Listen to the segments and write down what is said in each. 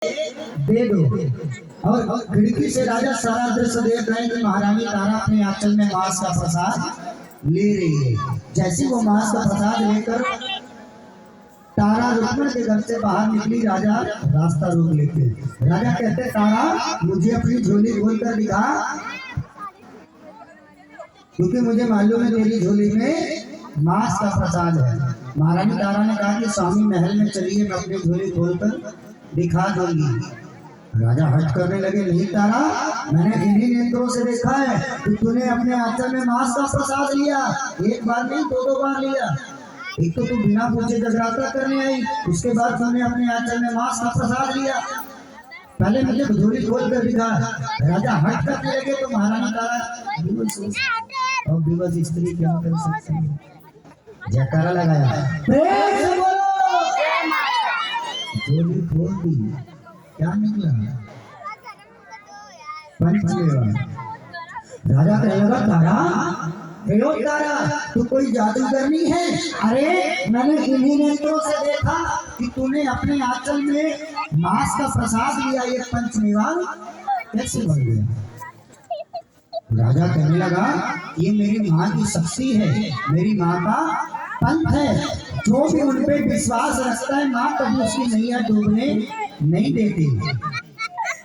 दे दो। और खिड़की से राजा सारा दृश्य देख रहे हैं कि महारानी तारा अपने आंचल में मांस का प्रसाद ले रही है। जैसे वो मांस का प्रसाद लेकर तारा रुक्मण के घर से बाहर निकली, राजा रास्ता रोक लेते। राजा कहते तारा मुझे अपनी झोली खोल कर दिखा, क्योंकि मुझे मालूम है मेरी झोली में मांस का प्रसाद है। महारानी तारा ने कहा कि स्वामी महल में चलिए, मैं अपनी झोली खोलकर दिखा दूंगी। राजा हट करने लगे, नहीं तारा, मैंने इन्हीं नेत्रों से देखा है कि तूने अपने आंचल में मांस का प्रसाद लिया। एक बार नहीं, दो बार लिया। एक तो तू बिना पूछे जगराता करने आई, उसके बाद तूने अपने आंचल में मांस का प्रसाद लिया। पहले मुझे झोली खोल कर दिखा। राजा हट करने लगे तो महारानी तारा और विवश स्त्री क्या कर सकती है, जयकारा लगाया, झोली खोल दी। क्या निकला? पंचमेवा। राजा कहने लगा तारा, हेलो तारा, तू कोई जादूगरनी है? अरे मैंने इन्हीं नेत्रों से देखा कि तूने अपने आंचल में मांस का प्रसाद लिया। ये पंचमेवा कैसे बन गया? राजा कहने लगा ये मेरी माँ की शक्ति है, मेरी माँ का पंथ है। जो भी उन पे विश्वास रखता है माँ कभी उसकी नैया डूबने नहीं देती।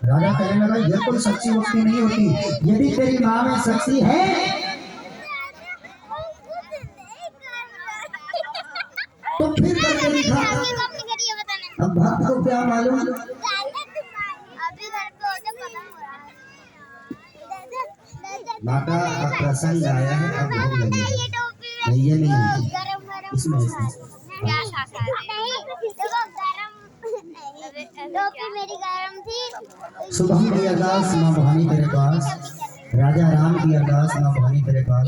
राजा कहने लगा यह कोई सच्ची भक्ति नहीं होती। यदि तेरी माँ में शक्ति है तो फिर करके दिखा। अब भक्त को क्या मालूम? माता का प्रसंग आया है, अब भूख लगी है। ये नहीं इसमें शुभम की अरदास माँ भवानी तेरे पास, राजा राम की अरदास माँ भवानी तेरे पास।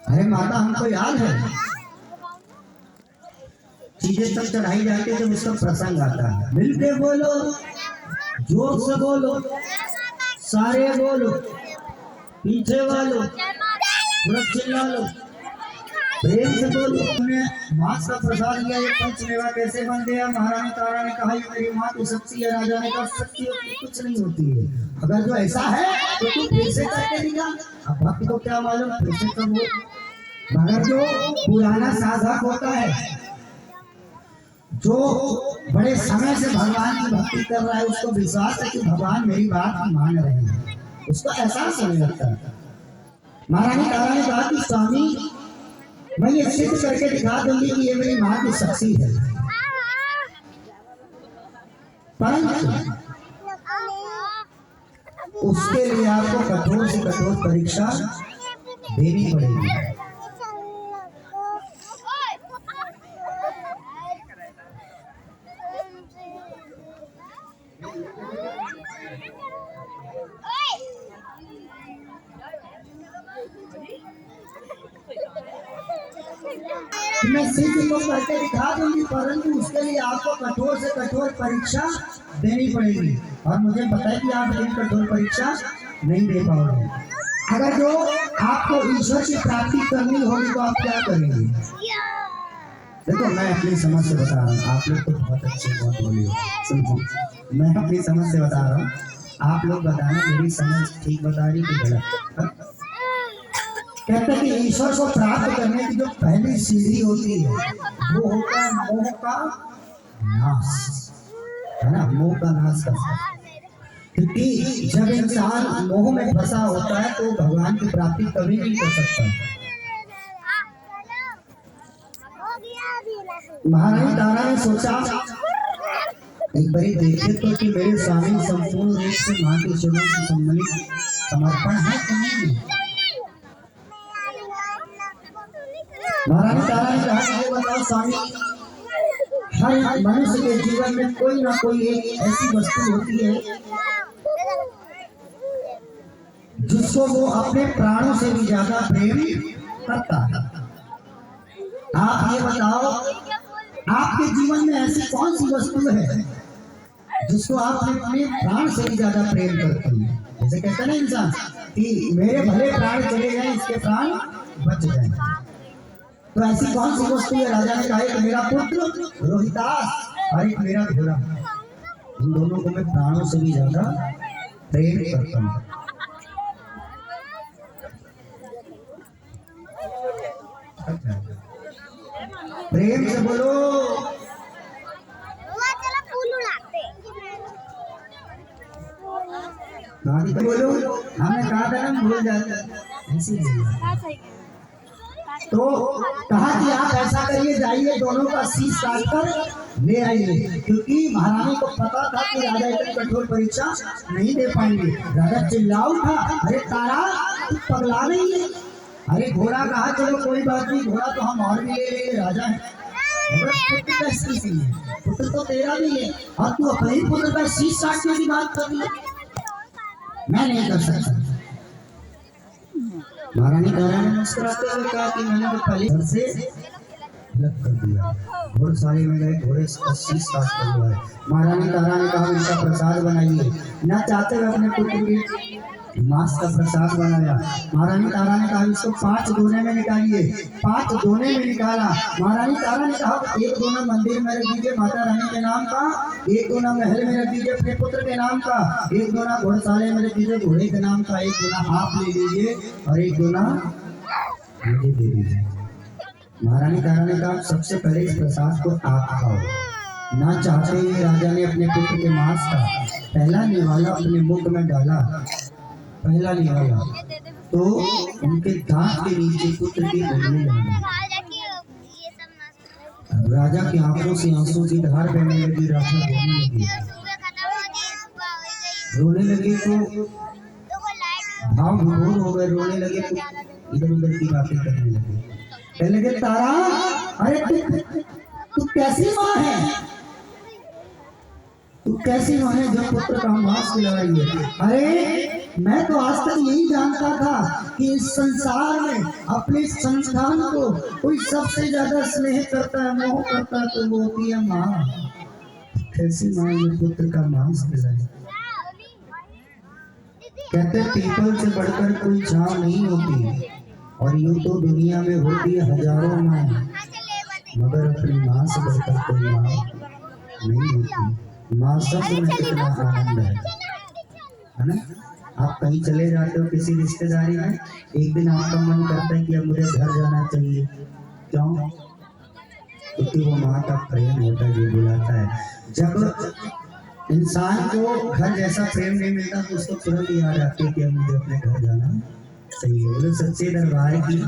अरे माता हमको याद है, चीजें तब चढ़ाई जाती है जब उसका प्रसंग आता है। मिलके बोलो, जोर से बोलो, सारे बोलो, पीछे वालो थोड़ा चिल्ला लो, प्रेम से बोलो। तुमने मांस का प्रसाद लिया, ये पंचमेवा कैसे बन गया? महारानी तारा ने कहा ये मेरी माँ की शक्ति है। राजा ने कहा शक्ति कुछ नहीं होती है, अगर जो ऐसा है तो तू फिर से करके दिखा। अब भक्त को क्या मालूम, फिर से करो। मगर जो पुराना साधक होता है, जो बड़े समय से भगवान की भक्ति कर रहा है, उसको विश्वास है कि भगवान मेरी बात मान रहे हैं, उसको एहसास होने लगता है। महारानी तारा ने कहा कि स्वामी मैं ये सिद्ध करके दिखा दूंगी कि ये मेरी माँ की शक्ति है, परंतु उसके लिए आपको कठोर से कठोर परीक्षा देनी पड़ेगी। मैं सिद्ध को करके दिखा दूंगी, परंतु उसके लिए आपको कठोर से कठोर परीक्षा देनी पड़ेगी। और मुझे पता है कि आप ये कठोर परीक्षा नहीं दे पाओगे। अगर जो आपको ईश्वर की प्राप्ति करनी होगी तो आप क्या करेंगे? देखो मैं अपनी समझ से बता रहा हूँ, आप लोग तो बहुत अच्छे बहुत बोले हो। सुनो, मैं अपनी समझ से बता रहा हूँ, आप लोग बताना मेरी समझ ठीक बता रही कि गलत। कहते हैं कि ईश्वर को प्राप्त करने की जो पहली सीढ़ी होती है वो होता है मोह का नाश, है ना? मोह का नाश करना। क्योंकि जब इंसान मोह में फंसा होता है तो भगवान की प्राप्ति कभी नहीं कर सकता। महारानी तारा ने सोचा एक बारी देखे तो कि मेरे स्वामी संपूर्ण रूप से माँ के चरणों से सम्मिलित समर्पण है कि नहीं। महारानी तारा ने कहा कि बताओ स्वामी, हर मनुष्य के जीवन में कोई ना कोई एक ऐसी वस्तु होती है जिसको वो अपने प्राणों से भी ज्यादा प्रेम करता है। आप ये बताओ आपके जीवन में ऐसी कौन सी वस्तु है जिसको आप अपने प्राण से भी ज्यादा प्रेम करते हैं? जैसे कहता ना इंसान कि मेरे भले प्राण चले जाए, इसके प्राण बच जाए। तो ऐसी कौन सी वस्तु है? राजा ने कहा एक मेरा पुत्र रोहितास और एक मेरा घोड़ा, इन दोनों को मैं प्राणों से भी ज्यादा प्रेम करता हूँ। प्रेम से बोलो। तो बोलो, हमने कहा था ना भूल जाते ऐसे ही। तो कहा कि आप ऐसा करिए, जाइए दोनों का शीश काट कर ले आइए, क्योंकि महारानी को पता था कि राजा इतनी कठोर परीक्षा नहीं दे पाएंगे। राजा चिल्ला उठा, अरे तारा तू पगला नहीं है? अरे घोड़ा कहा, चलो कोई बात नहीं, घोड़ा तो हम और भी ले लेंगे, राजा है। पुत्र का शीश है, पुत्र तो तेरा भी है, और तू अपने ही पुत्र का शीश काटने की बात कर रही है, मैं नहीं कर सकता। महारानी तारा ने मुस्कुराते हुए कहा कि मैंने तो पहले घर से अलग कर दिया, घोड़शाले में गए, घोड़े का शीश काट कर लिया। महारानी तारा ने कहा इनका प्रसाद बनाइए, ना चाहते हुए अपने पुत्र के मांस का प्रसाद बनाया। महारानी तारा ने कहा इसको 5 दोने में निकालिए, 5 दोने में निकाला। महारानी तारा ने कहा एक दोना मंदिर में रख दीजिए माता रानी के नाम का, एक दोना महल में रख दीजिए अपने पुत्र के नाम का, एक दोना घोड़शाले में रख दीजिए घोड़े के नाम का, एक दोना आप ले लीजिए और एक दोना मुझे दे दीजिए। महारानी तारा ने कहा सबसे पहले इस प्रसाद को आप खाओ। ना चाहते हुए राजा ने अपने पुत्र के मांस का पहला निवाला अपने मुख में डाला, पहला निवाला तो उनके दांत के नीचे पुत्र की उंगली लगी। राजा की आंखों से आंसू की धार बहने लगी, राजा रोने लगे तो भाव विभोर हो गए, रोने लगे तो इधर उधर की बातें करने लगे। कहने लगे तारा, अरे तू कैसी माँ है, तू कैसी माँ है जो पुत्र का मांस खिला रही है? अरे मैं तो आज तक यही जानता था कि इस संसार में अपने संतान को कोई सबसे ज्यादा स्नेह करता है, मोह करता है, तो वो होती है माँ। कैसी माँ ये पुत्र का मांस खिलाए? कहते पीपल से बढ़कर कोई छांव नहीं होती, और यूं तो दुनिया में होती है हजारों माँ, मगर अपनी माँ से बढ़कर कोई माँ नहीं होती। माँ शब्द में कितना आनंद है ना? आप कहीं चले जाते हो किसी रिश्तेदारी में, एक दिन आपका मन करता है कि अब मुझे घर जाना चाहिए, क्यों? क्योंकि वो माँ का प्रेम होता है जो बुलाता है। जब इंसान को घर जैसा प्रेम नहीं मिलता तो उसको तुरंत याद आती है कि अब मुझे अपने घर जाना चाहिए। बोले सच्चे दरबार की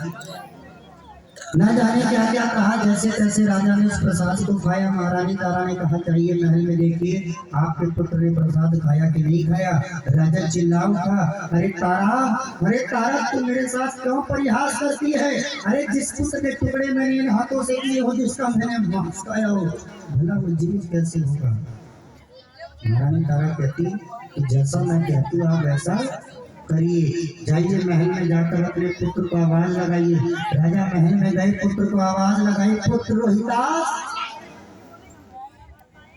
न जाने क्या क्या कहा, जैसे तैसे राजा ने उस प्रसाद को खाया। महारानी तारा ने कहा चाहिए महल में देखिए आपके पुत्र ने प्रसाद खाया कि नहीं खाया। राजा चिल्ला उठा, अरे तारा तू मेरे साथ क्यों परिहास करती है? अरे जिस पुत्र के टुकड़े मैंने इन हाथों से किए हो, जिसका मैंने मांस खाया हो, भला वो जीवित कैसे होगा? महारानी तारा कहती कि जैसा मैं कहती हूँ आप वैसा करिए, जाइए महल में जाकर अपने पुत्र को आवाज लगाइए। राजा महल में गए, पुत्र को आवाज लगाई, पुत्र रोहितास।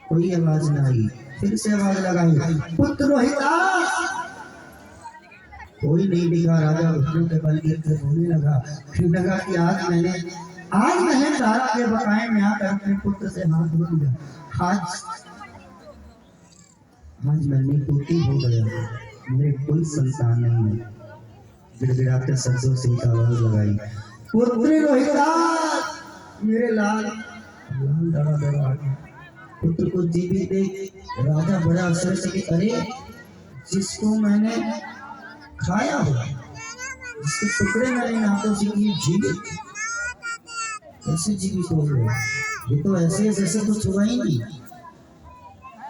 कोई आवाज न आई, फिर से आवाज लगाई, पुत्र रोहितास। कोई नहीं दिखा। राजा घुटनों के बल गिर कर रोने लगा, फिर लगा कि आज मैंने तारा के बकाए में आकर अपने पुत्र से हाथ धो लिया, आज मैंने टूटी हो गया, मेरे कोई संतान नहीं है। गिड़गिड़ाते शब्दों से आवाज लगाई, पुत्र रोहितास, मेरे लाल डरा पुत्र को जीवित देख राजा बड़ा अफसर से, अरे जिसको मैंने खाया हो, जिसके टुकड़े मैंने हाथों से किए, जीवित कैसे जीवित हो गए? ये तो ऐसे जैसे कुछ हुआ ही नहीं।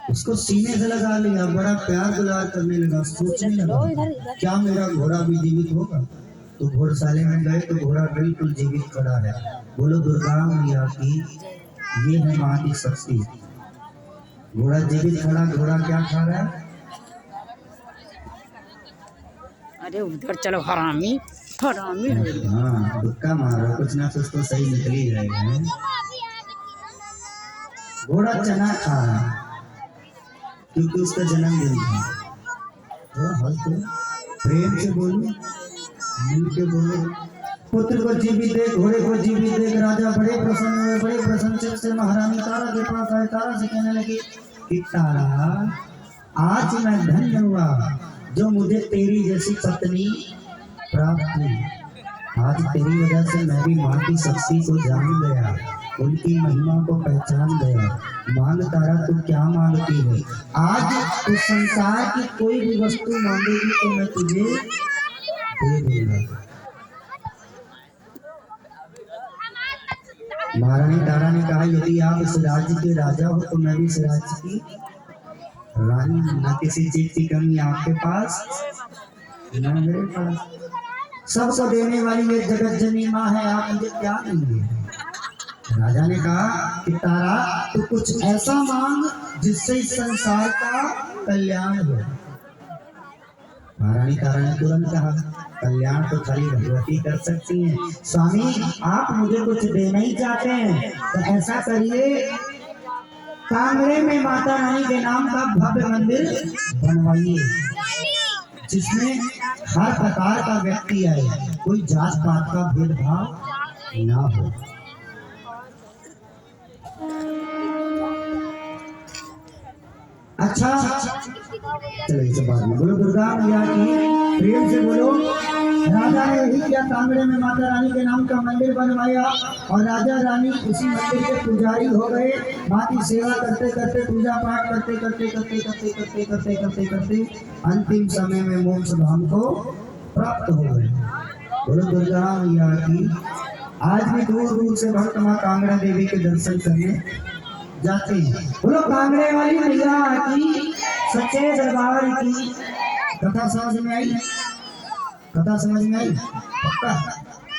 उसको सीने से लगा लिया, बड़ा प्यार दुलार करने लगा, सोचने लगा क्या मेरा घोड़ा भी जीवित होगा? तो घोड़शाले में गए तो घोड़ा बिल्कुल जीवित खड़ा है। बोलो दुर्गा मैया की, ये है माँ की शक्ति। घोड़ा जीवित खड़ा, घोड़ा क्या खा रहा है? अरे उधर चलो हरामी हरामी। हाँ दुक्का मारो, कुछ ना कुछ तो सही निकल ही जाएगा। घोड़ा चना खा रहा है क्योंकि उसका जन्मदिन था। प्रेम से बोलो, मिल के बोलो। पुत्र को जीवित देख, घोड़े को जीवित देख। राजा बड़े प्रसन्न हुए, बड़े प्रसन्न से महारानी तारा के पास आए। तारा से कहने लगी कि तारा, आज मैं धन्य हुआ जो मुझे तेरी जैसी पत्नी प्राप्त हुई। आज तेरी वजह से मैं भी माँ की शक्ति को जान गया, उनकी महिमा को पहचान गया। मांग तारा, तू क्या मांगती है? आज तू संसार की कोई भी वस्तु मांगेगी तो मैं तुझे दे दूंगा। महारानी तारा ने कहा, यदि आप इस राज्य के राजा हो तो मैं भी इस राज्य की रानी हूं। न किसी चीज की कमी आपके पास न मेरे पास। सबको देने वाली ये जगत जननी माँ है, आप मुझे क्या देंगे? राजा ने कहा कि तारा, तू कुछ ऐसा मांग जिससे इस संसार का कल्याण हो। महारानी तारा ने तुरंत कहा, कल्याण तो खाली भगवती कर सकती हैं। स्वामी, आप मुझे कुछ देना ही चाहते हैं तो ऐसा करिए, कांगड़े में माता रानी के नाम का भव्य मंदिर बनवाइए, जिसमें हर प्रकार का व्यक्ति आए, कोई जात पात का भेदभाव ना हो। अच्छा, चलो इसे बाद में बोलो। दुर्गा मैया की, प्रेम से बोलो। राजा ने यही किया, कांगड़े में माता रानी के नाम का मंदिर बनवाया और राजा रानी उसी मंदिर के पुजारी हो गए। माँ की सेवा करते करते, पूजा पाठ करते करते करते करते करते करते करते करते अंतिम समय में मोक्ष धाम को प्राप्त हो गए। बोलो दुर्गा मैया की। आज भी दूर दूर से भक्त माँ कांगड़ा देवी के दर्शन करने जाते हैं। बोलो कांगड़े वाली मैया की, सच्चे दरबार की। कथा समझ में आई? कथा समझ में आई? पक्का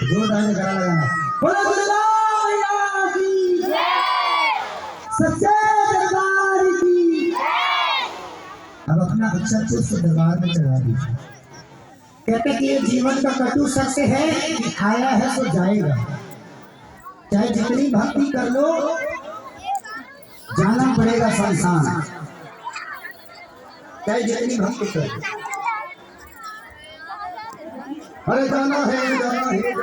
जोरदार से गला लगाना। बोलो दुर्गा मैया की, सच्चे दरबार की। अब अपना अक्षर पुष्प दरबार में चढ़ा दीजिए। कहते कि ये जीवन का कटु सत्य है कि आया है तो जाएगा। चाहे जितनी भक्ति कर लो, जाना पड़ेगा संसार। चाहे जितनी भक्ति कर लो, अरे जाना है, जाना है।